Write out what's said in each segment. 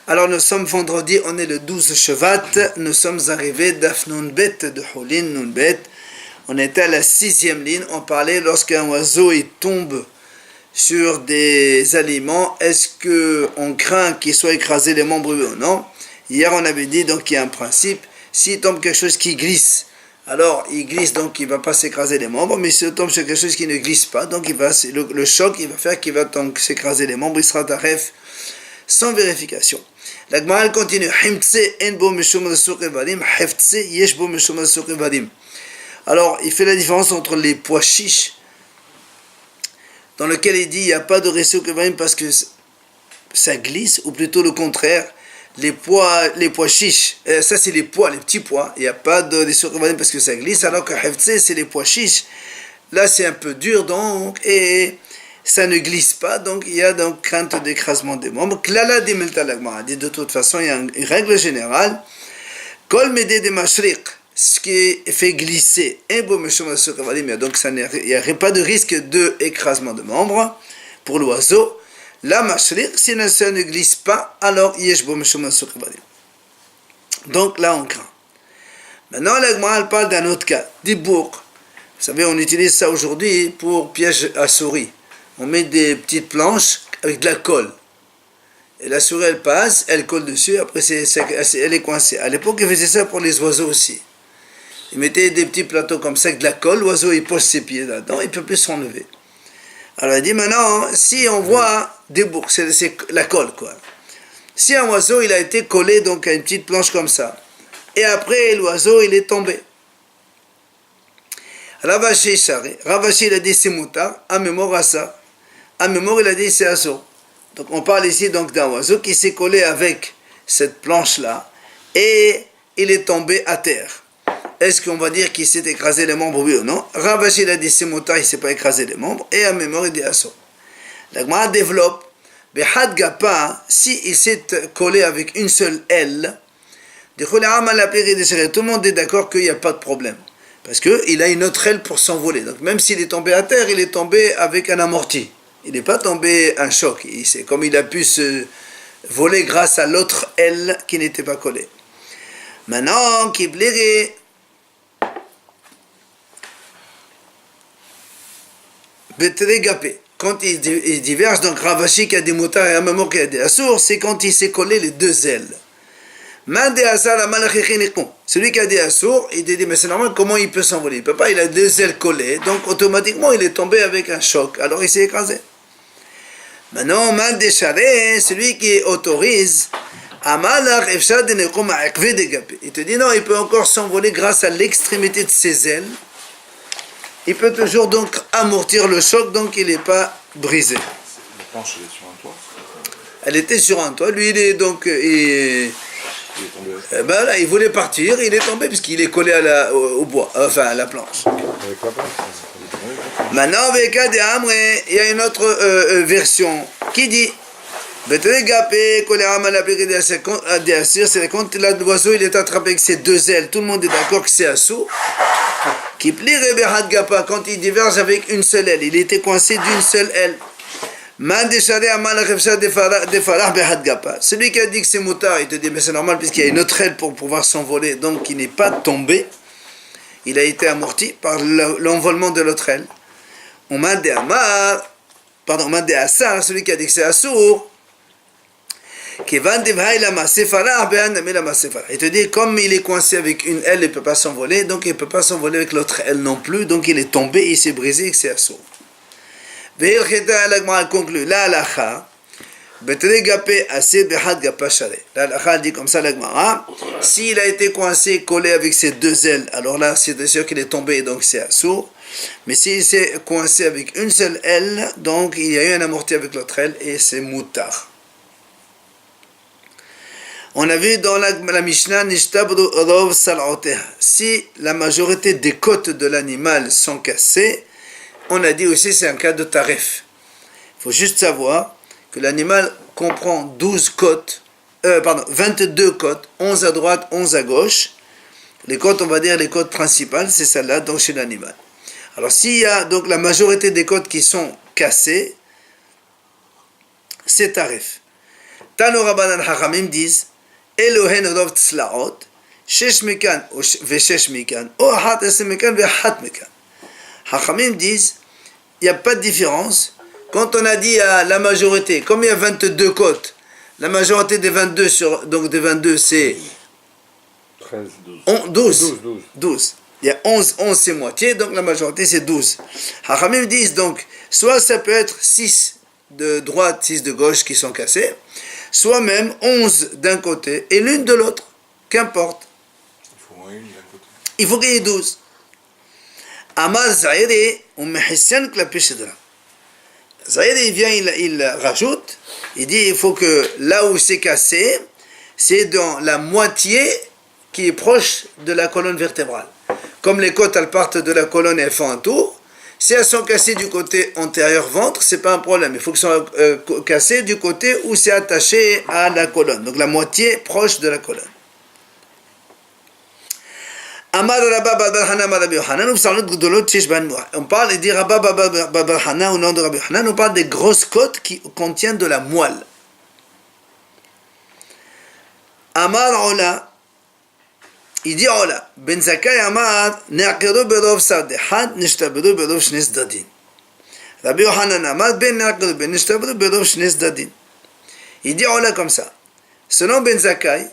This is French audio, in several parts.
Alors nous sommes vendredi, on est le 12 Shevat, nous sommes arrivés d'Af Nunbet, de Hulin Nunbet. On était à la 6e ligne, on parlait lorsqu'un oiseau il tombe sur des aliments, est-ce qu'on craint qu'il soit écrasé les membres ou non? Hier on avait dit donc qu'il y a un principe, s'il tombe quelque chose qui glisse, alors il glisse donc il ne va pas s'écraser les membres, mais s'il tombe sur quelque chose qui ne glisse pas, donc le choc il va faire qu'il va donc s'écraser les membres, il sera taref sans vérification. La Gemara continue. Alors, il fait la différence entre les pois chiches, dans lequel il dit il n'y a pas de risque parce que ça glisse, ou plutôt le contraire, les pois chiches, ça c'est les pois, les petits pois, il n'y a pas de risque parce que ça glisse, alors que c'est les pois chiches, là c'est un peu dur donc, et ça ne glisse pas, donc il y a donc crainte d'écrasement des membres. Klala di melta l'agmara dit de toute façon, il y a une règle générale. Kol médé de mashriq, ce qui fait glisser, donc il n'y a pas de risque d'écrasement de membres pour l'oiseau. La mashriq, si ça ne glisse pas, alors yeshbo meshuma suqvalim. Donc là on craint. Maintenant l'agmara parle d'un autre cas, des bourgs. Vous savez, on utilise ça aujourd'hui pour piège à souris. On met des petites planches avec de la colle. Et la souris, elle passe, elle colle dessus, après elle est coincée. À l'époque, ils faisaient ça pour les oiseaux aussi. Ils mettaient des petits plateaux comme ça avec de la colle, l'oiseau, il pose ses pieds là-dedans, il ne peut plus s'enlever. Alors, il dit maintenant, si on voit des bourgs, c'est la colle, quoi. Si un oiseau, il a été collé donc à une petite planche comme ça, et après, l'oiseau, il est tombé. Ravashi, il a dit c'est mouta, à mémoire à ça. À mémoire, il a dit c'est assaut. Donc on parle ici donc d'un oiseau qui s'est collé avec cette planche-là et il est tombé à terre. Est-ce qu'on va dire qu'il s'est écrasé les membres, oui ou non? Ravashi, il a dit c'est mouta, il ne s'est pas écrasé les membres. Et à mémoire, il dit assaut. La Gemara développe, Behad Gapa, si il s'est collé avec une seule aile, tout le monde est d'accord qu'il n'y a pas de problème. Parce qu'il a une autre aile pour s'envoler. Donc même s'il est tombé à terre, il est tombé avec un amorti. Il n'est pas tombé un choc. C'est comme il a pu se voler grâce à l'autre aile qui n'était pas collée. Maintenant, qui blairait. Quand il diverge, donc Ravashi qui a des moutards et Amamor qui a des assours, c'est quand il s'est collé les deux ailes. Celui qui a des assours, il dit mais c'est normal, comment il peut s'envoler? Il peut pas, il a deux ailes collées, donc automatiquement il est tombé avec un choc, alors il s'est écrasé. Maintenant, celui qui autorise, il te dit non, il peut encore s'envoler grâce à l'extrémité de ses ailes. Il peut toujours donc amortir le choc, donc il n'est pas brisé. La planche, elle est sur un toit. Elle était sur un toit, lui il est donc... Ben là, il voulait partir, il est tombé puisqu'il est collé au bois, enfin à la planche. Maintenant, il y a une autre version qui dit c'est quand l'oiseau il est attrapé avec ses deux ailes, tout le monde est d'accord que c'est assaut. Qui plie quand il diverge avec une seule aile, il était coincé d'une seule aile. Celui qui a dit que c'est moutard, il te dit mais c'est normal puisqu'il y a une autre aile pour pouvoir s'envoler, donc il n'est pas tombé, il a été amorti par l'envolement de l'autre aile. Celui qui a dit que c'est assour, il te dit comme il est coincé avec une aile, il ne peut pas s'envoler, donc il ne peut pas s'envoler avec l'autre aile non plus, donc il est tombé, il s'est brisé et que c'est assour. La conclut, la halakha, la halakha dit comme ça la Gemara, s'il a été coincé, collé avec ses deux ailes, alors là c'est sûr qu'il est tombé, donc c'est assour. Mais s'il s'est coincé avec une seule aile, donc il y a eu un amorti avec l'autre aile et c'est moutar. On a vu dans la Mishnah, si la majorité des côtes de l'animal sont cassées, on a dit aussi c'est un cas de tarif. Il faut juste savoir que l'animal comprend 22 côtes, 11 à droite, 11 à gauche. Les côtes, on va dire les côtes principales, c'est celle-là, donc chez l'animal. Alors s'il y a donc la majorité des côtes qui sont cassées, c'est tarif. Tano Rabbanan Hachamim disent Elohen Rov Tzlaot, Shesh Mekan Veshesh Mekan, ou Hat Esem Mekan Vehat Mekan. Hachamim disent il n'y a pas de différence. Quand on a dit à la majorité, comme il y a 22 côtes, la majorité des 22, donc des 22 c'est 13, 12. 12. Il y a 11 c'est moitié, donc la majorité c'est 12. Hachamim disent donc, soit ça peut être 6 de droite, 6 de gauche qui sont cassés, soit même 11 d'un côté et l'une de l'autre, qu'importe. Il faut moins une d'un côté. Il faut qu'il y ait 12. Amar Zahiri, ou Mehissyan Klapishidra. Zahiri, il vient, il rajoute, il dit il faut que là où c'est cassé, c'est dans la moitié qui est proche de la colonne vertébrale. Comme les côtes, elles partent de la colonne et elles font un tour, si elles sont cassées du côté antérieur ventre, c'est pas un problème. Il faut qu'elles soient cassées du côté où c'est attaché à la colonne. Donc la moitié proche de la colonne. Amar Rabba Bar Hana Rabbi Yochanan, on parle, il dit Rabba Bar Hana au nom de Rabbi Yochanan, on parle des grosses côtes qui contiennent de la moelle. Amar Ola, il dit Ola, Ben Zakkai Amar, Ne'akiru berov Sardehad, Nishtabiru berov Shnes Dadin. Rabbi Yochanan Amar, Ben Ne'akiru ben Nishtabiru berov Shnes Dadin. Il dit Ola comme ça. Selon Ben Zakkai,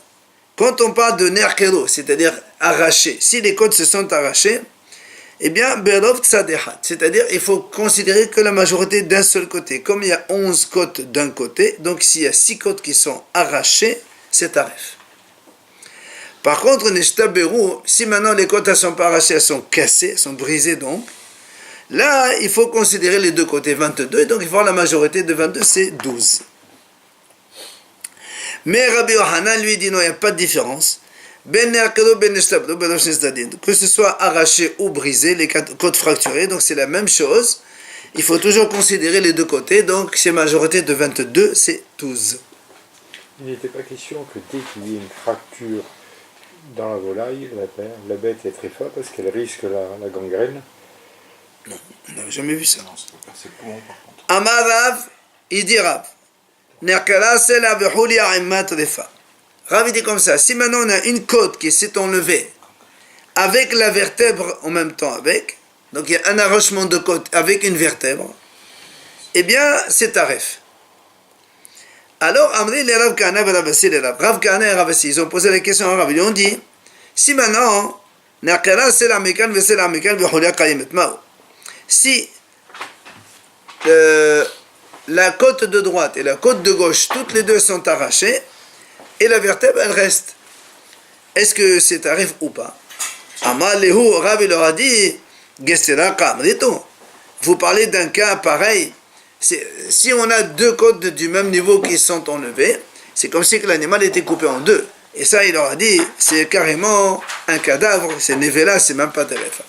quand on parle de Ne'akiru, c'est-à-dire arraché, si les côtes se sont arrachées, eh bien, berov Tsadehad, c'est-à-dire il faut considérer que la majorité d'un seul côté. Comme il y a 11 côtes d'un côté, donc s'il y a 6 côtes qui sont arrachées, c'est tarif. Par contre, si maintenant les côtes ne sont pas arrachées, elles sont cassées, elles sont brisées donc, là, il faut considérer les deux côtés 22, donc il faut la majorité de 22, c'est 12. Mais Rabbi Yochanan lui dit non, il n'y a pas de différence. Que ce soit arraché ou brisé, les côtes fracturées, donc c'est la même chose. Il faut toujours considérer les deux côtés, donc c'est majorité de 22, c'est 12. Il n'était pas question que dès qu'il y ait une fracture dans la volaille, la bête est très forte parce qu'elle risque la gangrène. Non, on n'avait jamais vu ça. Non, c'est pas percer le poumon par contre. Amarav, il dit Rav. Rav, il dit comme ça. Si maintenant on a une côte qui s'est enlevée avec la vertèbre en même temps avec, donc il y a un arrachement de côte avec une vertèbre, eh bien c'est tarif. Alors, Amri, les Rav Kahana et Rav Assi, Rav Kahana et Rav Assi, ils ont posé la question à Rav, ils ont dit, si maintenant, si la côte de droite et la côte de gauche, toutes les deux sont arrachées, et la vertèbre, elle reste, est-ce que c'est tarif ou pas? Amar Lehu, Rav, il leur a dit, vous parlez d'un cas pareil. Si on a deux côtes du même niveau qui sont enlevées, c'est comme si l'animal était coupé en deux. Et ça, il leur a dit, c'est carrément un cadavre, c'est Nevela, c'est même pas Terefa.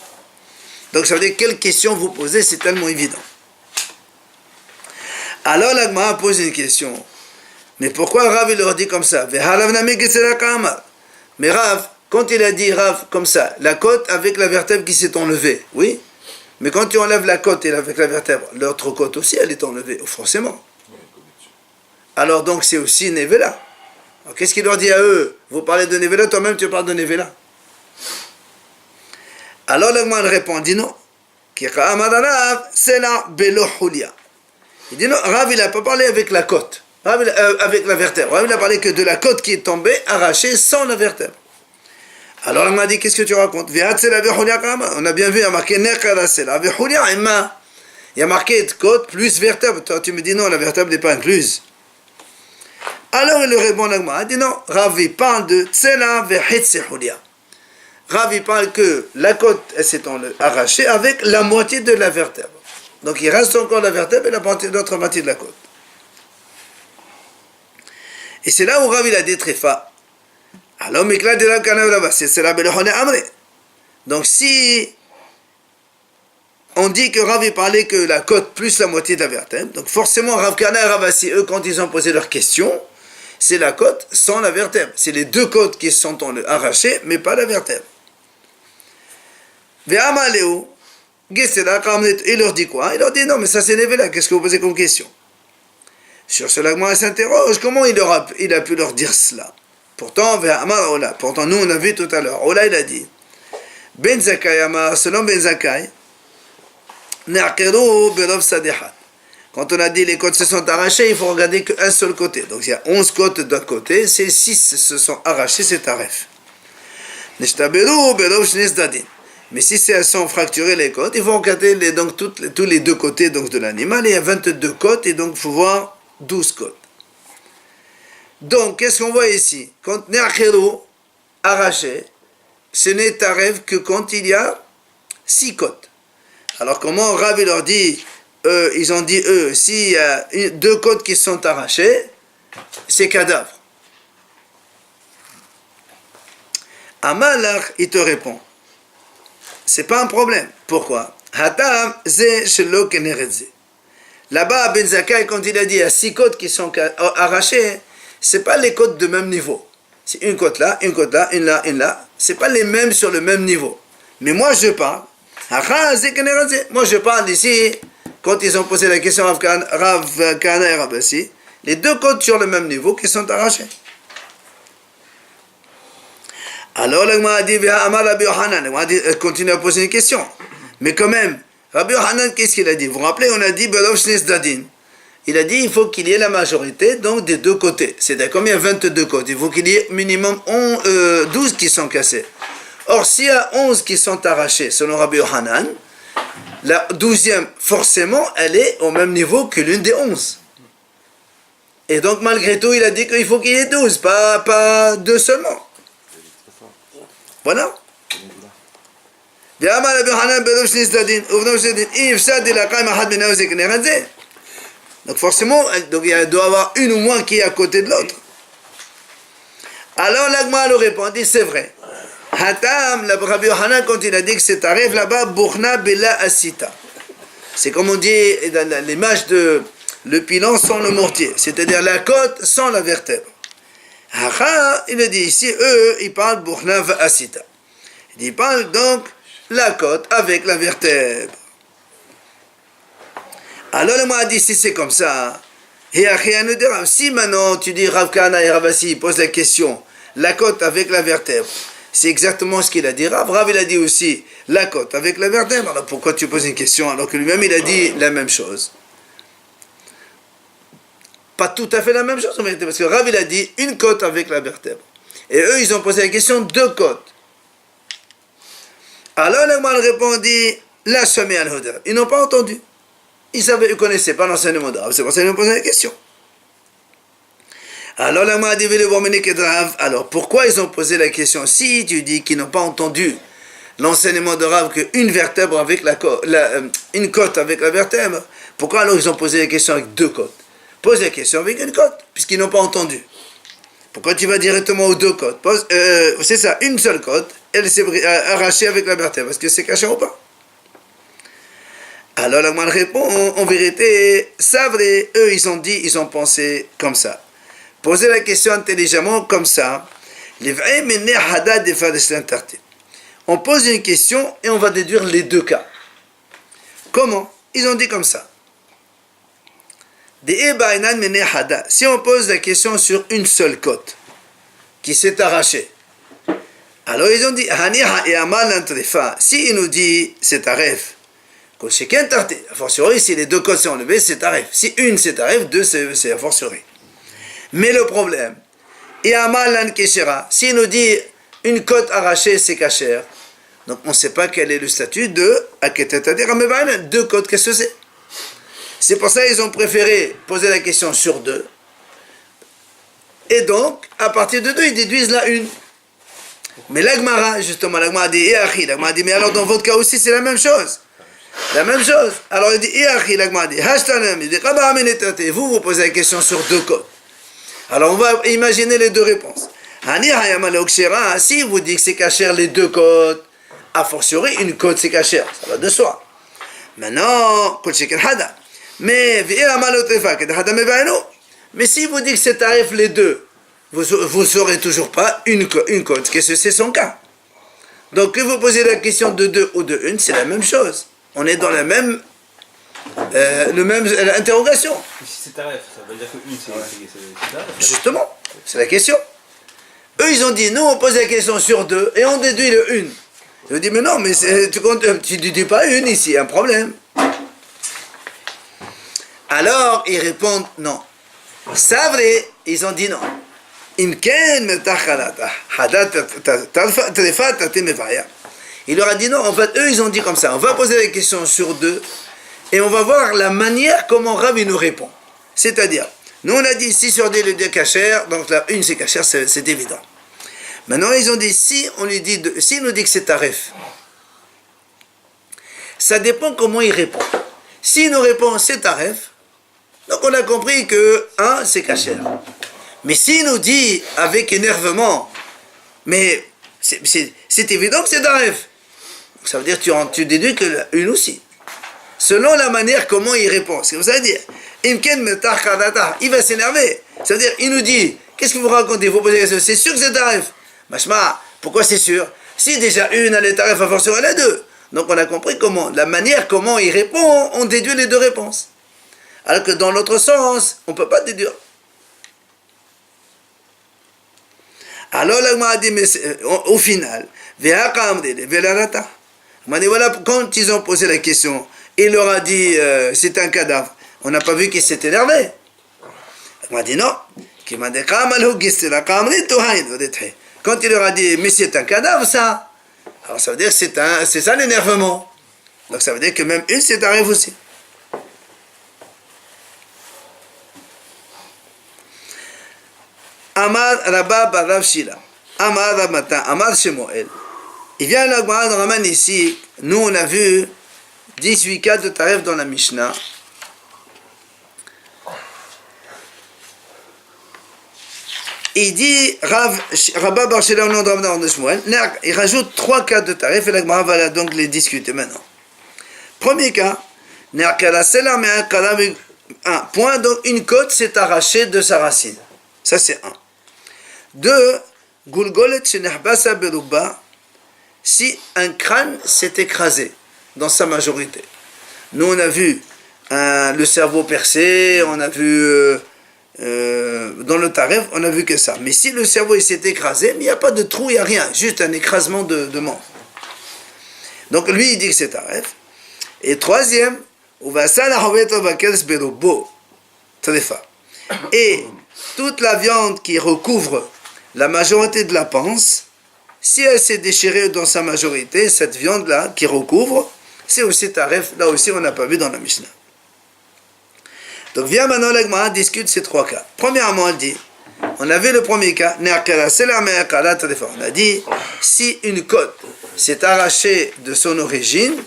Donc ça veut dire, quelle question vous posez, c'est tellement évident. Alors l'Agma pose une question. Mais pourquoi Rav, il leur dit comme ça? Mais Rav, quand il a dit Rav comme ça, la côte avec la vertèbre qui s'est enlevée, oui? Mais quand tu enlèves la côte et avec la vertèbre, l'autre côte aussi, elle est enlevée, forcément. Alors donc c'est aussi Nevela. Alors qu'est-ce qu'il leur dit à eux? Vous parlez de Nevela, toi-même tu parles de Nevela. Alors l'Agman répond, dit non. C'est la belohulia. Il dit non, Rav il n'a pas parlé avec la côte, avec la vertèbre. Rav il a parlé que de la côte qui est tombée, arrachée sans la vertèbre. Alors il m'a dit, qu'est-ce que tu racontes? On a bien vu, il y a marqué il y a marqué côte plus vertèbre. Toi tu me dis non, la vertèbre n'est pas incluse. Alors il lui répond, il dit non, Rav il parle de tsela ve'hetsehulia. Rav il parle que la côte elle s'est arrachée avec la moitié de la vertèbre. Donc il reste encore la vertèbre et l'autre moitié de la côte. Et c'est là où Rav il a dit tréfa. Alors, donc si on dit que Rav parlait que la côte plus la moitié de la vertèbre, donc forcément Rav Kahana et Rav Assi, eux quand ils ont posé leur question, c'est la côte sans la vertèbre. C'est les deux côtes qui sont arrachées, mais pas la vertèbre. Il leur dit quoi? Il leur dit non, mais ça c'est Nevela, qu'est-ce que vous posez comme question? Sur cela, moi, s'interroge, comment il a pu leur dire cela? Pourtant, nous on a vu tout à l'heure, Ola il a dit, Ben Zakkai Amar, selon Ben Zakkai, Na'qiru berov sadihat. Quand on a dit les côtes se sont arrachées, il faut regarder qu'un seul côté. Donc il y a 11 côtes d'un côté, ces 6 se sont arrachées, c'est taref. Nishtaberu berov shnes dadin. Mais si elles sont fracturées les côtes, il faut regarder donc tous les deux côtés donc, de l'animal. Il y a 22 côtes et donc il faut voir 12 côtes. Donc, qu'est-ce qu'on voit ici? Quand Na'qiru, arraché, ce n'est taref que quand il y a 6 côtes. Alors comment Rav leur dit, ils ont dit s'il y a 2 côtes qui sont arrachées, c'est cadavre. Amalach, il te répond, c'est pas un problème. Pourquoi? Hatam ze shelo keneredze. Là-bas, Ben Zakkai, quand il a dit il y a 6 côtes qui sont arrachées, c'est pas les côtes de même niveau. C'est une côte là, une côte là, une là, une là. C'est pas les mêmes sur le même niveau. Mais moi je parle. Moi je parle ici, quand ils ont posé la question à Rav Kahana et Rav Assi, les 2 côtes sur le même niveau qui sont arrachées. Alors l'Agma a dit, Rabbi Yohanan, continue à poser une question. Mais quand même, Rabbi Yohanan, qu'est-ce qu'il a dit? Vous vous rappelez, on a dit, Belov Shnes Dadin. Il a dit, il faut qu'il y ait la majorité, donc des 2 côtés. C'est-à-dire, comme il y a 22 côtes, il faut qu'il y ait minimum 12 qui sont cassés. Or, s'il y a 11 qui sont arrachés, selon Rabbi Yohanan, la 12e, forcément, elle est au même niveau que l'une des 11. Et donc, malgré tout, il a dit qu'il faut qu'il y ait 12, pas 2 seulement. Voilà. Donc forcément, il doit y avoir une ou moins qui est à côté de l'autre. Alors l'Agma le répond, dit c'est vrai. Hatam, le Rabbi Yohanan, quand il a dit que c'est tarif là-bas, Bourna Bela Asita. C'est comme on dit dans l'image de le pilon sans le mortier, c'est-à-dire la côte sans la vertèbre. Il a dit ici, ils parlent Bourna Asita. Ils parlent donc la côte avec la vertèbre. Alors le m'a dit, si c'est comme ça, si maintenant tu dis Rav Kahana et Rav Assi posent la question, la côte avec la vertèbre, c'est exactement ce qu'il a dit. Rav il a dit aussi la côte avec la vertèbre. Alors pourquoi tu poses une question alors que lui-même il a dit la même chose? Pas tout à fait la même chose en vérité, parce que Rav il a dit une côte avec la vertèbre. Et eux ils ont posé la question 2 côtes. Alors le mal répondit la Shami al-Huda. Ils n'ont pas entendu. Ils ne connaissaient pas l'enseignement d'Arabe. C'est pour ça qu'ils ont posé la question. Alors le mal a dit alors pourquoi ils ont posé la question? Si tu dis qu'ils n'ont pas entendu l'enseignement d'Arabe qu'une vertèbre avec une côte avec la vertèbre, pourquoi alors ils ont posé la question avec 2 côtes? Pose la question avec une côte, puisqu'ils n'ont pas entendu. Pourquoi tu vas directement aux 2 côtes? C'est ça, une seule côte, elle s'est arrachée avec la vertèbre. Est-ce que c'est caché ou pas? Alors la moine répond, en vérité, ça vrai, eux ils ont pensé comme ça. Poser la question intelligemment comme ça. On pose une question et on va déduire les 2 cas. Comment? Ils ont dit comme ça. Si on pose la question sur une seule côte qui s'est arrachée, alors ils ont dit si il nous dit c'est taref, a fortiori si les 2 côtes sont enlevées c'est taref, si une c'est taref, 2 c'est a fortiori. Mais le problème, s'il nous dit une côte arrachée c'est kasher, donc on ne sait pas quel est le statut de 2 côtes, qu'est-ce que c'est? C'est pour ça qu'ils ont préféré poser la question sur 2. Et donc, à partir de 2, ils déduisent la une. Mais l'Agmara, justement, l'Agmara dit, l'Agmara dit, mais alors dans votre cas aussi, c'est la même chose. La même chose. Alors il dit, l'Agmara dit, Hashtanam, il dit, vous posez la question sur 2 côtes. Alors on va imaginer les 2 réponses. Si vous dites que c'est kasher les 2 côtes, a fortiori, une côte c'est kasher, ça va de soi. Maintenant, mais si vous dites que c'est tarif les 2, vous saurez toujours pas une côte, qu'est-ce que c'est son cas. Donc que vous posez la question de 2 ou de 1, c'est la même chose. On est dans la même le même interrogation. Si c'est taref, ça veut dire que une c'est taref. Justement, c'est la question. Eux, ils ont dit, nous, on pose la question sur 2 et on déduit le 1. Je dis, mais non, mais tu ne déduis pas une ici, un problème. Alors, ils répondent, non. C'est vrai, ils ont dit non. Il leur a dit non, en fait, eux, ils ont dit comme ça, on va poser la question sur 2 et on va voir la manière comment Rav nous répond. C'est-à-dire, nous on a dit si sur 2 le 2 cachère, donc la une c'est cachère, c'est évident. Maintenant ils ont dit si on lui dit si nous dit que c'est taref, ça dépend comment il répond. S'il nous répond c'est taref, donc on a compris que 1 c'est cachère. Mais s'il nous dit avec énervement, mais c'est évident que c'est taref, ça veut dire que tu déduis que une aussi. Selon la manière comment il répond. C'est comme ça à dire. Il va s'énerver. Ça veut dire, il nous dit, qu'est-ce que vous racontez? Vous posez la question, c'est sûr que c'est tarif. Machma, pourquoi c'est sûr? Si déjà une, elle est tarif, à force elle est 2. Donc on a compris comment, la manière comment il répond, on déduit les 2 réponses. Alors que dans l'autre sens, on ne peut pas déduire. Alors là, m'a dit, mais au final, m'a dit, voilà, quand ils ont posé la question, il leur a dit, c'est un cadavre. On n'a pas vu qu'il s'est énervé. Il m'a dit non. Quand il leur a dit, mais c'est un cadavre ça. Alors ça veut dire que c'est ça l'énervement. Donc ça veut dire que même une, c'est arrive aussi. Amar Rabba Barav Shila. Amar Ramata. Amar Shemuel. Il vient là, on ramène ici. Nous, on a vu 18 cas de tarif dans la Mishnah. Il dit, Rabba Bar Shila au nom de Rabba de Shmuel, il rajoute 3 cas de tarif et la Gemara va donc les discuter maintenant. Premier cas, un point, donc une côte s'est arrachée de sa racine. Ça c'est 1. 2, Gulgolet Shenehbasa Beruba, si un crâne s'est écrasé dans sa majorité. Nous on a vu le cerveau percé, on a vu dans le tarif, on a vu que ça. Mais si le cerveau il s'est écrasé, il n'y a pas de trou, il n'y a rien, juste un écrasement de membres. Donc lui il dit que c'est tarif. Et troisième, et toute la viande qui recouvre la majorité de la panse, si elle s'est déchirée dans sa majorité, cette viande-là qui recouvre, c'est aussi tarif, là aussi on n'a pas vu dans la Mishnah. Donc viens maintenant, la Gemara discute ces 3 cas. Premièrement, elle dit, on a vu le premier cas, on a dit, si une côte s'est arrachée de son origine,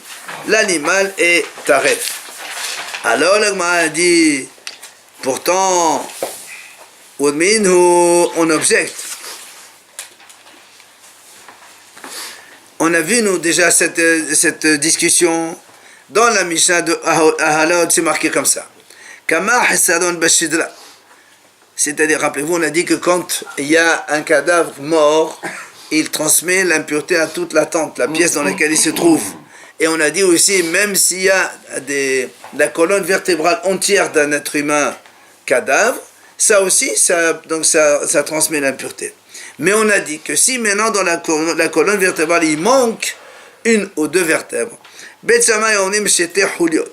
l'animal est tarif. Alors la Gemara a dit, pourtant, on objecte. On a vu, nous, déjà cette discussion dans la Mishnah de Ahalot, c'est marqué comme ça. C'est-à-dire, rappelez-vous, on a dit que quand il y a un cadavre mort, il transmet l'impureté à toute la tente, la pièce dans laquelle il se trouve. Et on a dit aussi, même s'il y a la colonne vertébrale entière d'un être humain cadavre, ça aussi, ça transmet l'impureté. Mais on a dit que si maintenant dans la colonne vertébrale, il manque 1 ou 2 vertèbres, Bet Shammai onim shete huliot.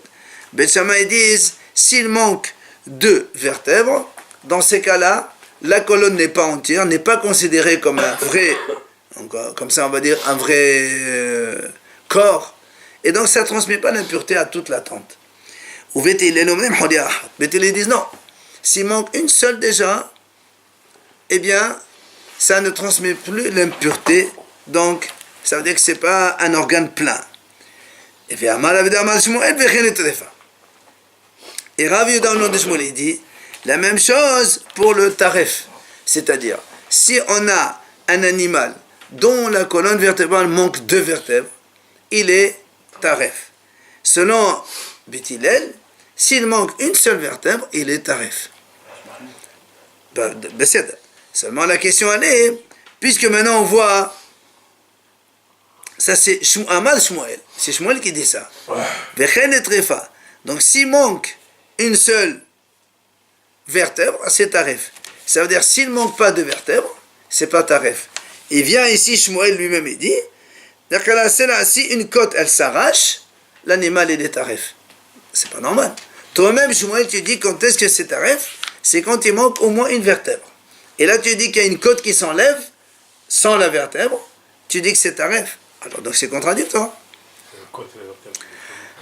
Bet Shammai disent, s'il manque 2 vertèbres, dans ces cas-là, la colonne n'est pas entière, n'est pas considérée comme un vrai, comme ça on va dire, un vrai corps. Et donc ça ne transmet pas l'impureté à toute la tente. Ou Bétil ils disent non. S'il manque une seule déjà, eh bien, ça ne transmet plus l'impureté. Donc, ça veut dire que ce n'est pas un organe plein. Et Rav Yehuda au nom de Shmuel dit la même chose pour le taref. C'est-à-dire, si on a un animal dont la colonne vertébrale manque 2 vertèbres, il est taref. Selon Beit Hillel, s'il manque une seule vertèbre, il est taref. Seulement la question elle est, puisque maintenant on voit, ça c'est Amar Shmuel, c'est Shmuel qui dit ça. Vechen et Trefa, Donc s'il manque une seule vertèbre, c'est taref. Ça veut dire s'il ne manque pas de vertèbres, c'est pas taref. Il vient ici, Shmuel lui-même il dit, si une côte elle s'arrache, l'animal il est taref. C'est pas normal. Toi-même, Shmuel, tu dis quand est-ce que c'est taref? C'est quand il manque au moins une vertèbre. Et là tu dis qu'il y a une côte qui s'enlève sans la vertèbre, tu dis que c'est taref. Alors donc c'est contradictoire.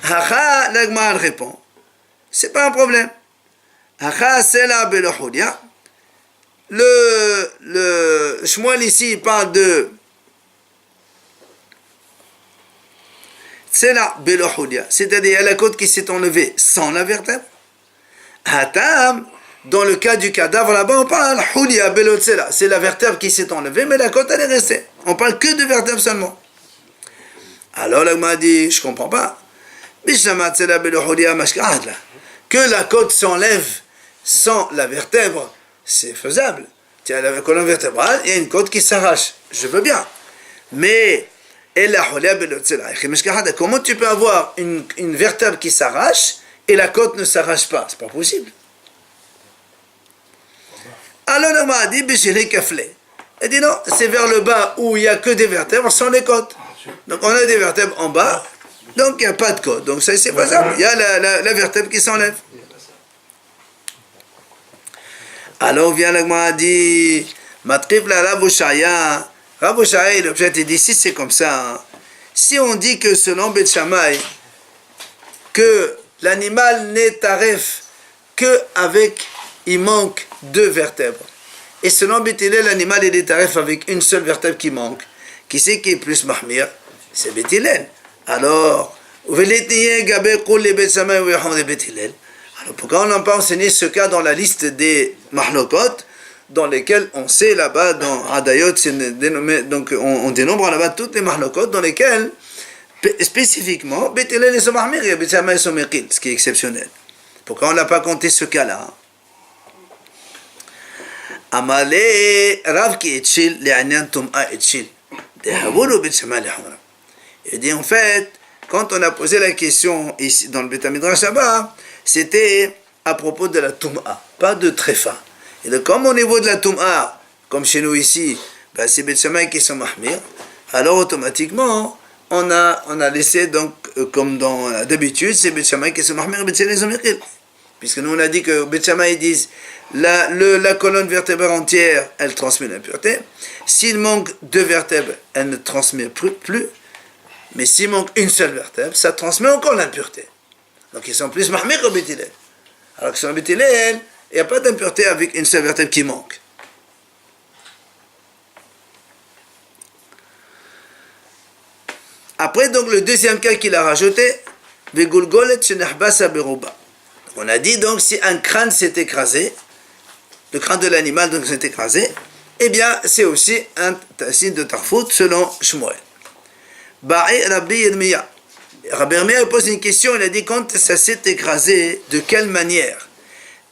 Hacha, l'agma elle répond, c'est pas un problème. Hacha, c'est la belohudia. Le Shmuel ici il parle de c'est la belohudia, c'est-à-dire la côte qui s'est enlevée sans la vertèbre. Hatam, dans le cas du cadavre là-bas, on parle hudia belotsela, c'est la vertèbre qui s'est enlevée, mais la côte elle est restée. On parle que de vertèbre seulement. Alors l'agma a dit, je comprends pas. Que la côte s'enlève sans la vertèbre, c'est faisable. Tiens, la colonne vertébrale, il y a une côte qui s'arrache. Je veux bien. Mais, comment tu peux avoir une vertèbre qui s'arrache et la côte ne s'arrache pas? C'est pas possible. Alors, on m'a dit, il dit non, c'est vers le bas où il n'y a que des vertèbres sans les côtes. Donc, on a des vertèbres en bas, donc il n'y a pas de côte. Donc, ça, c'est faisable. Il y a la vertèbre qui s'enlève. Alors vient l'agma dit, Matrif la Rav Oshaya, l'objet il dit, si c'est comme ça, si on dit que selon Bet Shammai, que l'animal n'est taref que avec, il manque 2 vertèbres, et selon Bet Hillel, l'animal il est taref avec une seule vertèbre qui manque, qui c'est qui est plus mahmir? C'est Bet Hillel. Alors, pourquoi on n'a pas enseigné ce cas dans la liste des mahlokot, dans lesquels on sait là-bas, dans Hadayot, donc on dénombre là-bas toutes les mahlokot, dans lesquels, spécifiquement, Bet Hillel et Somahmir, et Bet Shammai et Somekil, ce qui est exceptionnel. Pourquoi on n'a pas compté ce cas-là? Amale, Rav ki etchil, le'anyan tum'a etchil, dehavulu Bet Shammai le'hamra. Il dit en fait, quand on a posé la question ici dans le Beth Midrash là-bas, c'était à propos de la Tum'a, pas de Tréfa. Et donc, comme au niveau de la Tum'a, comme chez nous ici, ben c'est Bet Shammai qui sont mahmir, alors automatiquement, on a laissé donc, comme d'habitude, c'est Bet Shammai qui sont mahmir et Bet Hillel sont mekil. Puisque nous on a dit que Bet Shammai disent la colonne vertébrale entière, elle transmet l'impureté. S'il manque 2 vertèbres, elle ne transmet plus. Mais s'il manque une seule vertèbre, ça transmet encore l'impureté. Donc ils sont plus mahmir que Bet Hillel. Alors que sur Bet Hillel, il n'y a pas d'impureté avec une seule vertèbre qui manque. Après, donc, le deuxième cas qu'il a rajouté, on a dit donc si un crâne s'est écrasé, le crâne de l'animal donc s'est écrasé, eh bien c'est aussi un signe de tarfout selon Shmuel. Rabbi Yirmiya pose une question, il a dit quand ça s'est écrasé, de quelle manière?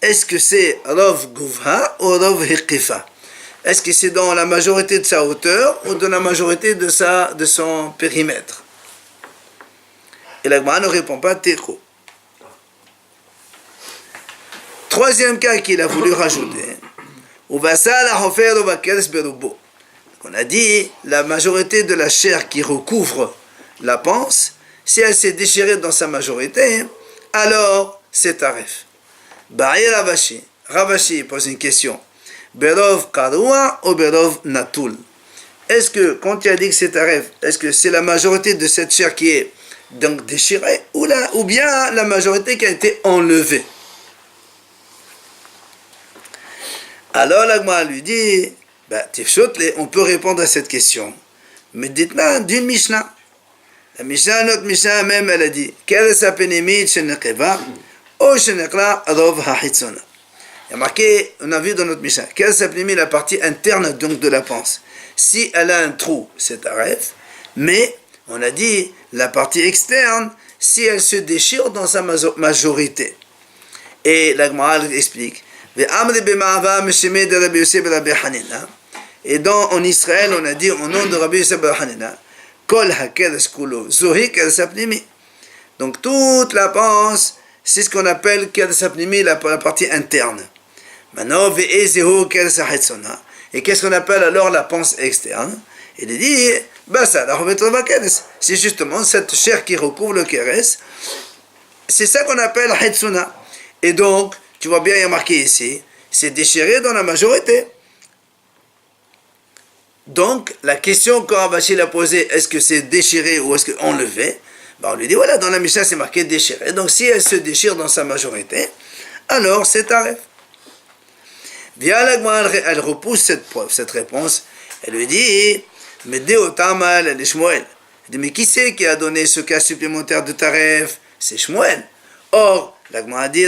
Est-ce que c'est Rov Guvha ou Rov Hiqifa? Est-ce que c'est dans la majorité de sa hauteur ou dans la majorité de son périmètre? Et l'Agma ne répond pas Teko. Troisième cas qu'il a voulu rajouter, on a dit la majorité de la chair qui recouvre la panse, si elle s'est déchirée dans sa majorité, alors c'est taref. Ravashi pose une question. Berov Karoua ou Berov Natul? Est-ce que, quand tu as dit que c'est taref, est-ce que c'est la majorité de cette chair qui est donc déchirée ou bien la majorité qui a été enlevée? Alors l'Agma lui dit, on peut répondre à cette question. Mais dites-moi d'une Mishnah. La Mishnah, notre Mishnah même, elle a dit, quelle est sa pénémite chez Nekeva ou chez Nekla Rov Hahitzona? Il y a marqué, on a vu dans notre Mishnah, quelle est sa pénémite, la partie interne donc de la panse. Si elle a un trou, c'est taref, mais on a dit la partie externe, si elle se déchire dans sa majorité. Et l'Agma explique, et en Israël, on a dit au nom de Rabbi Yosef bar Hanina, Kol hakedesh kulo, zohi kedesh apnimi. Donc toute la panse, c'est ce qu'on appelle Kedsa Pnimi, la partie interne. Maintenant, Ve'ezehu Kedsa Hetsona. Et qu'est-ce qu'on appelle alors la pensée externe? Il dit, c'est justement cette chair qui recouvre le Keres. C'est ça qu'on appelle Hetsona. Et donc, tu vois bien, il y a marqué ici, c'est déchiré dans la majorité. Donc, la question que Ravashi a posée, est-ce que c'est déchiré ou est-ce qu'enlevé? On lui dit, voilà, dans la Mishnah, c'est marqué déchiré. Donc, si elle se déchire dans sa majorité, alors c'est taref. Elle repousse cette réponse. Elle lui dit, mais Deotamal, elle est Shmuel. Elle dit, mais qui c'est qui a donné ce cas supplémentaire de taref? C'est Shmuel. Or, la Gemara a dit,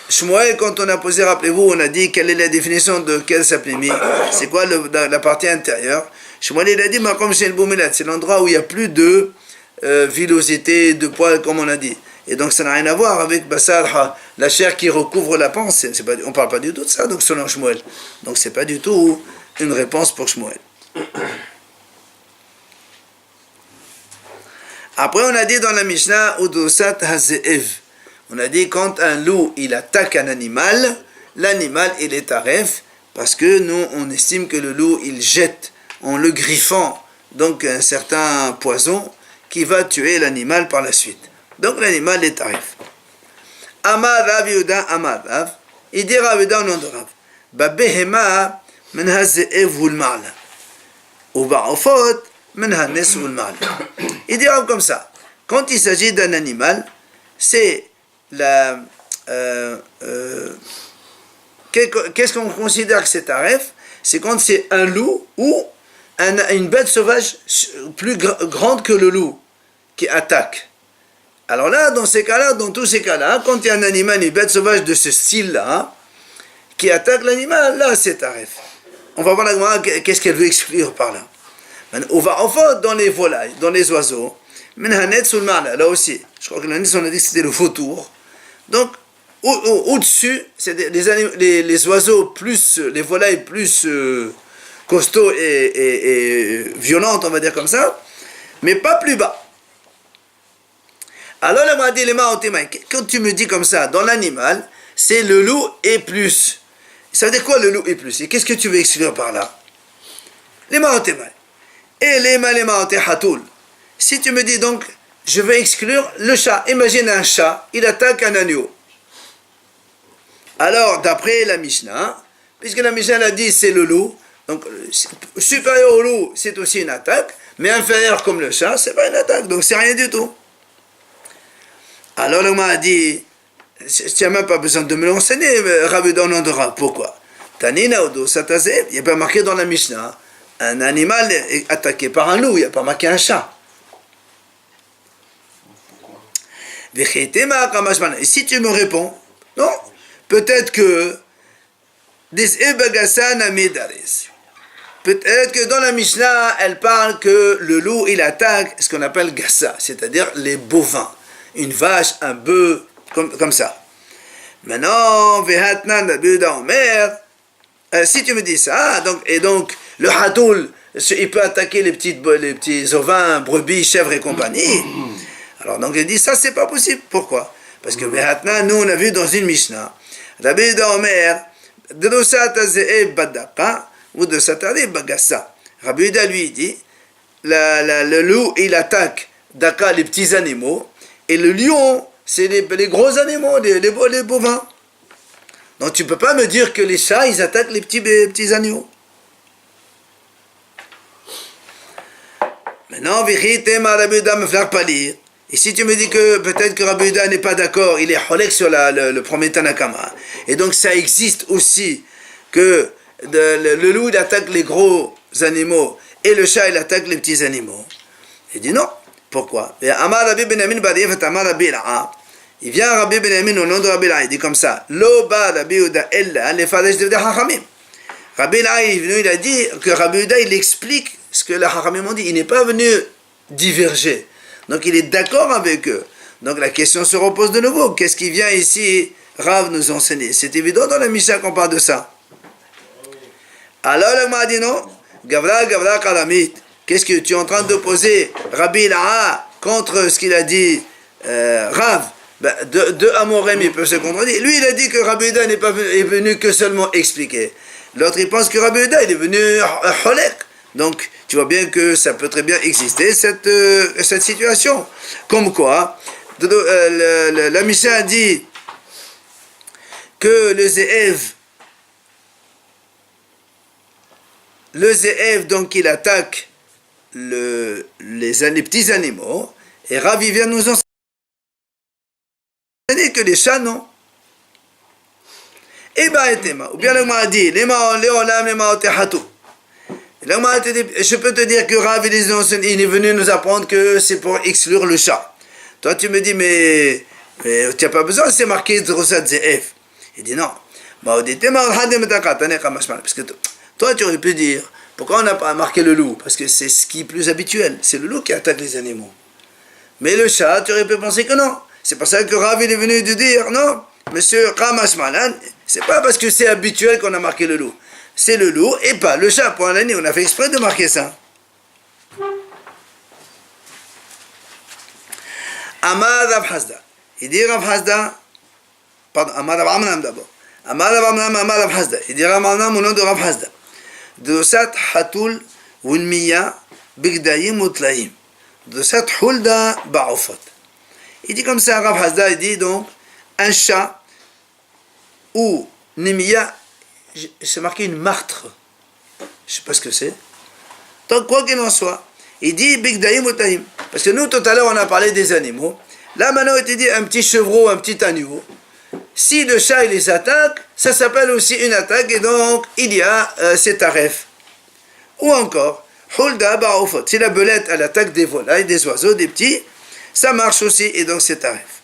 Shmuel, quand on a posé, rappelez-vous, on a dit quelle est la définition de Kedsa Pnimi. C'est quoi la partie intérieure? Shmuel, il a dit, c'est l'endroit où il n'y a plus de villosité, de poils, comme on a dit. Et donc ça n'a rien à voir avec Basar, la chair qui recouvre la panse. On ne parle pas du tout de ça, donc selon Shmuel. Donc c'est pas du tout une réponse pour Shmuel. Après on a dit dans la Mishnah, Udosat Hazeev. On a dit quand un loup il attaque un animal, l'animal il est taref, parce que nous on estime que le loup il jette en le griffant donc un certain poison qui va tuer l'animal par la suite. Donc l'animal est tarif. Amar Rav Yehuda Amar Rav. Il dit Rav Yehuda au nom de Rav. Babehema min hazeev hu l'ma'ala. Ou ba'ofot min hanes hu l'ma'ala. Il dit Rav comme ça. Quand il s'agit d'un animal, c'est la... qu'est-ce qu'on considère que c'est tarif? C'est quand c'est un loup ou une bête sauvage plus grande que le loup qui attaque. Alors là, dans ces cas-là, dans tous ces cas-là, quand il y a un animal, une bête sauvage de ce style-là, qui attaque l'animal, là, c'est tarif. On va voir la Gemara, qu'est-ce qu'elle veut exclure par là. On va enfin dans les volailles, dans les oiseaux, là aussi, je crois que l'année, on a dit que c'était le vautour. Donc, au-dessus, c'est les oiseaux plus, les volailles plus costauds et violentes, on va dire comme ça, mais pas plus bas. Alors là, on m'a dit les mains quand tu me dis comme ça, dans l'animal, c'est le loup et plus. Ça veut dire quoi le loup et plus? Et qu'est-ce que tu veux exclure par là? Les mains et les mains hatoul. Si tu me dis donc, je veux exclure le chat. Imagine un chat, il attaque un agneau. Alors, d'après la Mishnah, puisque la Mishnah a dit c'est le loup, donc supérieur au loup, c'est aussi une attaque, mais inférieur comme le chat, c'est pas une attaque, donc c'est rien du tout. Alors l'homme a dit, tu n'as même pas besoin de me l'enseigner, Rav Yehuda au nom de Rav. Pourquoi? Tanina Odo Satazev, il n'y a pas marqué dans la Mishnah, un animal est attaqué par un loup, il n'y a pas marqué un chat. Et si tu me réponds, non, peut-être que peut-être que dans la Mishnah, elle parle que le loup, il attaque ce qu'on appelle gassa, c'est-à-dire les bovins. Une vache, un bœuf, comme ça. Maintenant, si tu me dis ça, donc le hatoul, il peut attaquer les petits ovins, brebis, chèvres et compagnie. Alors donc il dit ça c'est pas possible. Pourquoi? Parce que maintenant nous on a vu dans une Mishnah, Rabbi Yehuda Omer, ou de Satari Bagassa. Rabbi Yehuda lui dit, le loup il attaque Daka les petits animaux. Et le lion, c'est les gros animaux, les bovins. Donc tu ne peux pas me dire que les chats, ils attaquent les petits animaux. Maintenant, Rabbi Yehuda me faire pas lire. Et si tu me dis que peut-être que Rabbi Yehuda n'est pas d'accord, il est cholek sur le premier Tanakama. Et donc ça existe aussi que le loup, il attaque les gros animaux et le chat, il attaque les petits animaux. Il dit non. Pourquoi? Il vient Rabbi Benjamin au nom de Rabbi Lai, il dit comme ça, Rabbi Yehuda Lai, il a dit que Rabbi Yehuda, il explique ce que les Hachamim ont dit, il n'est pas venu diverger, donc il est d'accord avec eux. Donc la question se repose de nouveau, qu'est-ce qui vient ici Rav nous enseigner? C'est évident dans la Mishnah qu'on parle de ça. Alors le m'a dit non, Gavra Kalamit. Qu'est-ce que tu es en train d'opposer Rabbi Laha contre ce qu'il a dit Rav, deux Amorim, ils peuvent se contredire. Lui, il a dit que Rabbi Yehuda est venu que seulement expliquer. L'autre, il pense que Rabbi Yehuda, il est venu Holek. Donc, tu vois bien que ça peut très bien exister, cette situation. Comme quoi, la Mishnah a dit que le Zéev, donc, il attaque les petits animaux, et Rav, il vient nous enseigner que les chats, non. Et ou bien le m'a dit, je peux te dire que Rav, il est venu nous apprendre que c'est pour exclure le chat. Toi, tu me dis, mais tu n'as pas besoin, c'est marqué Drosat Zéev. Il dit non. Parce que toi, tu aurais pu dire, pourquoi on n'a pas marqué le loup? Parce que c'est ce qui est plus habituel. C'est le loup qui attaque les animaux. Mais le chat, tu aurais pu penser que non. C'est pour ça que Rav est venu de dire, non, monsieur Ramash Malan, c'est pas parce que c'est habituel qu'on a marqué le loup. C'est le loup et pas le chat. Pour l'année, on a fait exprès de marquer ça. Amar Rav Hasda. Il dit Rav Hasda, pardon, Amar Rav Amnam d'abord. Amar Rav Amnam, Amar Rav Hasda. Il dit Rav Amnam au nom de Rav Hasda. Dosat Hatul Wunmiya Bigdayim Utlaim. Dosat Hulda Ba'ufat. Il dit comme ça, Rav Hasda, il dit donc, un chat ou Nimiya, c'est marqué une martre. Je ne sais pas ce que c'est. Donc, quoi qu'il en soit, il dit Bigdayim Utlaim. Parce que nous, tout à l'heure, on a parlé des animaux. Là, maintenant, il te dit un petit chevreau, un petit agneau. Si le chat, il les attaque, ça s'appelle aussi une attaque, et donc, il y a cet aref. Ou encore, Hulda Ba'ufat. Si la belette, elle attaque des volailles, des oiseaux, des petits, ça marche aussi, et donc c'est aref.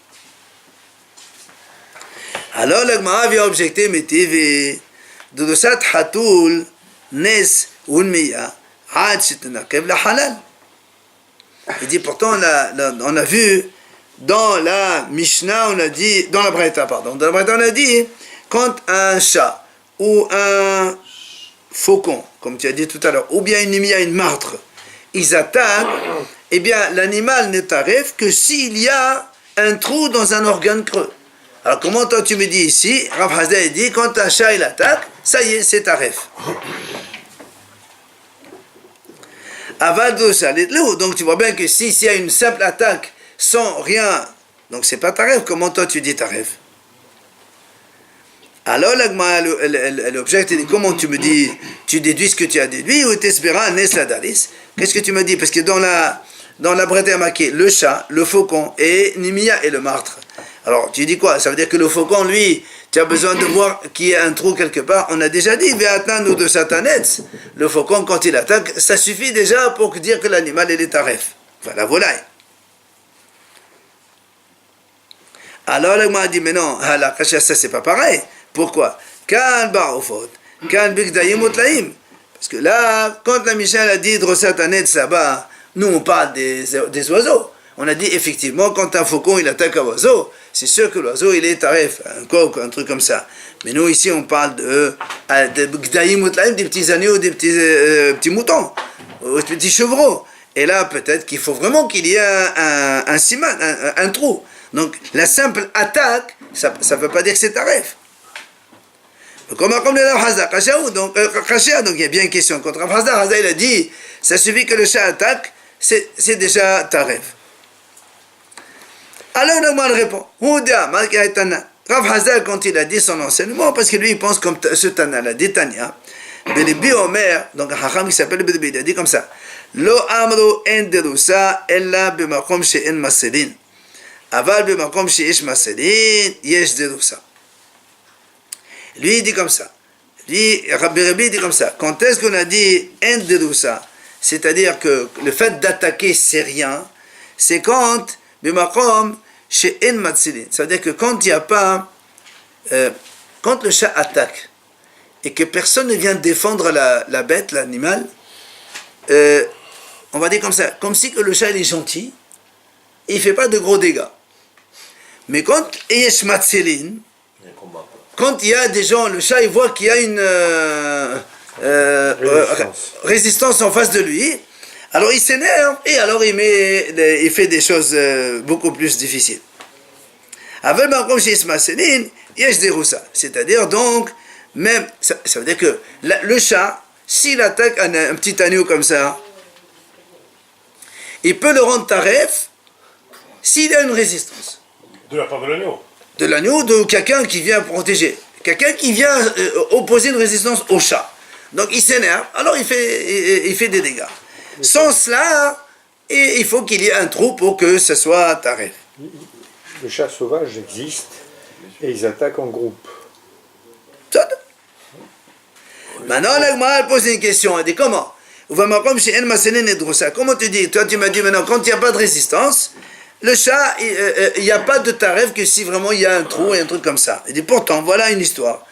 Alors, le Gemara vient objecter, mais TV, Dodosat Hatul, Nes, Unmiya, Had Shitnakev la Halal. Il dit, pourtant, on a vu, dans la Mishnah, on a dit, dans la Braïta, pardon, dans la Braïta, on a dit, quand un chat, ou un faucon, comme tu as dit tout à l'heure, ou bien une martre, ils attaquent, eh bien, l'animal ne tarif que s'il y a un trou dans un organe creux. Alors, comment toi tu me dis ici, Rav Hasda dit, quand un chat il attaque, ça y est, c'est tarif. Aval salit l'eau. Donc, tu vois bien que s'il y a une simple attaque sans rien, donc c'est pas tarif, comment toi tu dis tarif? Alors, l'objet, il dit, comment tu me dis, tu déduis ce que tu as déduit, ou t'espéras nesladalis? Qu'est-ce que tu me dis? Parce que dans la Braïta marqué le chat, le faucon et Nimia et le martre. Alors, tu dis quoi? Ça veut dire que le faucon, lui, tu as besoin de voir qu'il y a un trou quelque part. On a déjà dit, Ve'atnan de Satanetz. Le faucon, quand il attaque, ça suffit déjà pour dire que l'animal, il est taref. Enfin, la volaille. Alors, le m'a dit, mais non, la kasha, ça, c'est pas pareil. Pourquoi? Kan ba'ufot, kan bigdayim utlaim. Parce que là, quand la Mishnah a dit Drosatanetz là-bas, nous, on parle des oiseaux. On a dit, effectivement, quand un faucon, il attaque un oiseau, c'est sûr que l'oiseau, il est tarif, un coq, un truc comme ça. Mais nous, ici, on parle de gdaïm utlaim, des petits agneaux, des petits moutons, des petits chevreaux. Et là, peut-être qu'il faut vraiment qu'il y ait un siman, un trou. Donc, la simple attaque, ça ne veut pas dire que c'est tarif. Comme le Rav Hasda, donc il y a bien une question. Quand Rav Hasda, il a dit, ça suffit que le chat attaque, c'est déjà tarif. Alors, Nagman répond, Rav Hasda, quand il a dit son enseignement, parce que lui, il pense comme ce Tana, la dit Tanya, Belebi Omer, donc un Hacham qui s'appelle Belebi, il a dit comme ça, Lo amru en derusa, ella bemakom she'en maselin. Aval bemakom she'ish maselin, yesh derusa. Lui, il dit comme ça. Rabbi Rabbi dit comme ça. Quand est-ce qu'on a dit en derusa, c'est-à-dire que le fait d'attaquer, c'est rien, c'est quand Bimakom chez En Matsilin. Ça veut dire que quand il n'y a pas. Quand le chat attaque et que personne ne vient défendre la bête, l'animal, on va dire comme ça, comme si que le chat il est gentil, et il ne fait pas de gros dégâts. Mais quand Yesh Matsilin, quand il y a des gens, le chat il voit qu'il y a une résistance en face de lui, Alors il s'énerve et alors il fait des choses beaucoup plus difficiles. C'est-à-dire donc, même, ça veut dire que le chat, s'il attaque un petit agneau comme ça, il peut le rendre taref s'il a une résistance. De la part de l'agneau. De l'agneau, de quelqu'un qui vient protéger. Quelqu'un qui vient opposer une résistance au chat. Donc il s'énerve, alors il fait des dégâts. Sans cela, il faut qu'il y ait un trou pour que ce soit taref. Le chat sauvage existe et ils attaquent en groupe. Maintenant, la Gemara pose une question. Elle dit comment? Comment tu dis? Toi, tu m'as dit maintenant, quand il n'y a pas de résistance, le chat, il n'y a pas de taref que si vraiment il y a un trou et un truc comme ça. Il dit pourtant, voilà une histoire.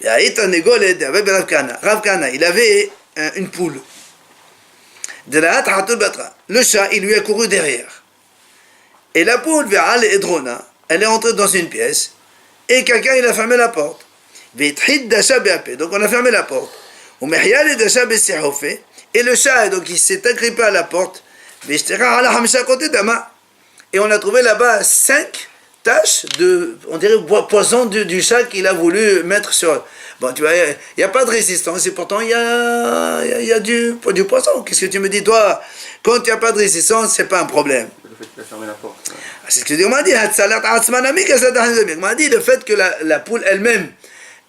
Rav Kana, il avait une poule. Le chat, il lui a couru derrière. Et la poule, elle est entrée dans une pièce et quelqu'un, il a fermé la porte. Donc on a fermé la porte. Et le chat, donc il s'est agrippé à la porte. Et on a trouvé là-bas 5 taches de, on dirait, poison du chat qu'il a voulu mettre sur. Bon, tu vois, il n'y a pas de résistance et pourtant il y a du poison. Qu'est-ce que tu me dis, toi? Quand il n'y a pas de résistance, c'est pas un problème. Le fait qu'il a fermé la porte. C'est ce que Dieu m'a dit. Il m'a dit le fait que la poule elle-même,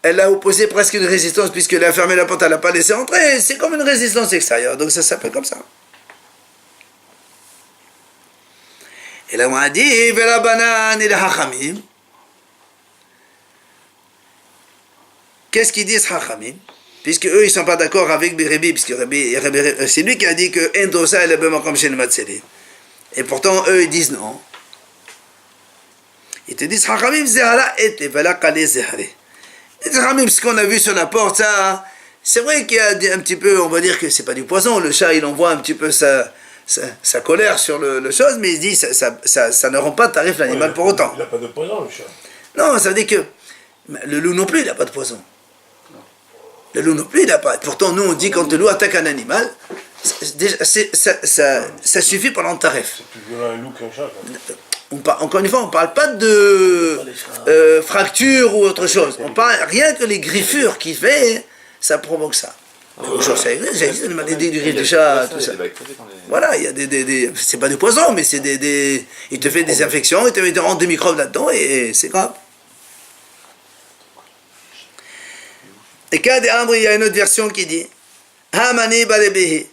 elle a opposé presque une résistance puisqu'elle a fermé la porte, elle n'a pas laissé entrer. C'est comme une résistance extérieure, donc ça s'appelle comme ça. Et là, on a dit, Vera banane et les hachamim. Qu'est-ce qu'ils disent hachamim? Puisque eux, ils ne sont pas d'accord avec Bérébi, puisque c'est lui qui a dit que Endosa et le Bemakom chez le Matseli. Et pourtant, eux, ils disent non. Ils te disent hachamim, Zehara et Vala Kale Zehare. Les hachamim, ce qu'on a vu sur la porte, ça, c'est vrai qu'il y a un petit peu, on va dire que c'est pas du poison. Le chat, il envoie un petit peu sa colère sur le chose, mais il se dit ça ne rend pas tarif l'animal pour autant. Il n'a pas de poison, le chat. Non, ça veut dire que le loup non plus, il n'a pas de poison. Le loup non plus, il n'a pas. Pourtant, nous, on dit quand le loup attaque un animal, ça suffit pendant le tarif. C'est plus violent un loup qu'un chat. Encore une fois, on ne parle pas de fracture ou autre chose. On parle rien que les griffures qu'il fait, ça provoque ça. Ça existe, les maladies du griffe du chat, tout ça. Voilà, il y a c'est pas du poison, mais c'est il te fait des infections, il te rend des microbes là-dedans et c'est grave. Et cas d'Ambre, il y a une autre version qui dit Hamani Balebehi.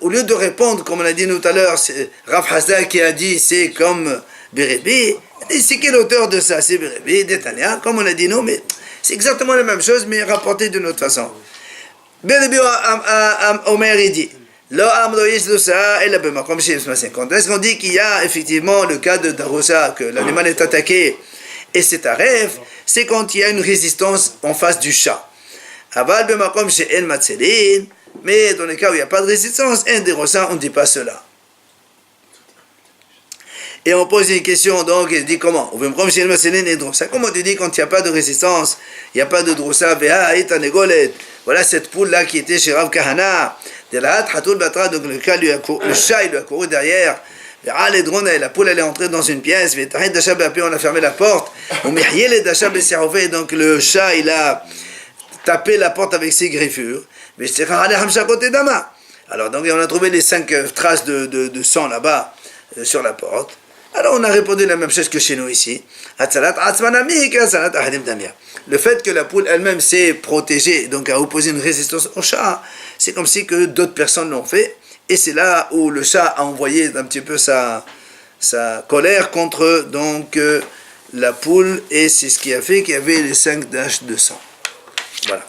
Au lieu de répondre, comme on a dit tout à l'heure, c'est Rav Hasda qui a dit c'est comme Bérébi. C'est quel auteur de ça? C'est Bérébi, d'Etania, comme on a dit nous, mais c'est exactement la même chose, mais rapporté d'une autre façon. Bérébi Omer, il dit quand est-ce qu'on dit qu'il y a effectivement le cas de Daroussa, que l'animal est attaqué et c'est un rêve, c'est quand il y a une résistance en face du chat. Aval bemakom chez El Matselin, mais dans les cas où il n'y a pas de résistance, un Daroussa, on ne dit pas cela. Et on pose une question, donc il dit comment? Comment tu dis quand il n'y a pas de résistance, il n'y a pas de Daroussa, voilà cette poule-là qui était chez Rav Kahana. Donc le chat, il lui a couru derrière. La poule, elle est entrée dans une pièce. On a fermé la porte. Donc le chat, il a tapé la porte avec ses griffures. Alors donc on a trouvé les 5 traces de sang là-bas sur la porte. Alors on a répondu la même chose que chez nous ici. Le fait que la poule elle-même s'est protégée, donc a opposé une résistance au chat, c'est comme si que d'autres personnes l'ont fait. Et c'est là où le chat a envoyé un petit peu sa colère contre donc la poule, et c'est ce qui a fait qu'il y avait les 5 taches de sang. Voilà.